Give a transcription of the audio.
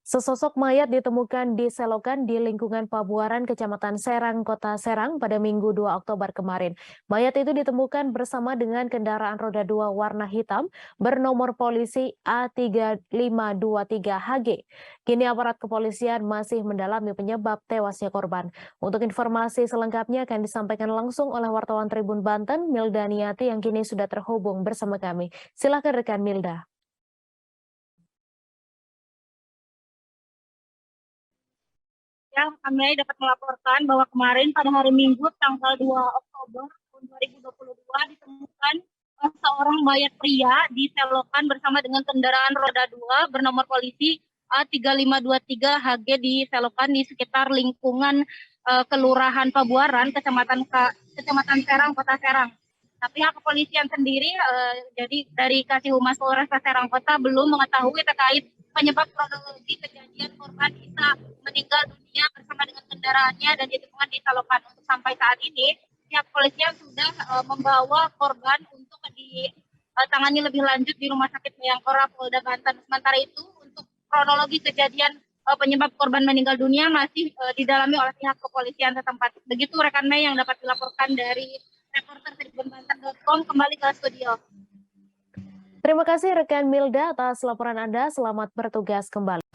Sesosok mayat ditemukan di selokan di lingkungan Pabuaran, Kecamatan Serang, Kota Serang pada Minggu 2 Oktober kemarin. Mayat itu ditemukan bersama dengan kendaraan roda 2 warna hitam bernomor polisi A3523HG. Kini aparat kepolisian masih mendalami penyebab tewasnya korban. Untuk informasi selengkapnya akan disampaikan langsung oleh wartawan Tribun Banten, Milda Niati yang kini sudah terhubung bersama kami. Silakan rekan Milda. Ya, kami dapat melaporkan bahwa kemarin pada hari Minggu tanggal 2 Oktober tahun 2022 ditemukan seorang mayat pria di selokan bersama dengan kendaraan roda 2 bernomor polisi A3523HG di selokan di sekitar lingkungan Kelurahan Pabuaran, Kecamatan Serang, Kota Serang. Tapi pihak kepolisian sendiri, jadi dari Kasih Humas Polres Serang Kota belum mengetahui terkait penyebab kronologi kejadian korban bisa meninggal dunia bersama dengan kendaraannya dan ditemukan di selokan. Untuk sampai saat ini, pihak kepolisian sudah membawa korban untuk ditangani lebih lanjut di Rumah Sakit Bayangkara Polda Banten. Sementara itu, untuk kronologi kejadian penyebab korban meninggal dunia masih didalami oleh pihak kepolisian setempat. Begitu rekan Mei yang dapat dilaporkan dari reporter tribunbanten.com kembali ke studio. Terima kasih rekan Milda atas laporan Anda. Selamat bertugas kembali.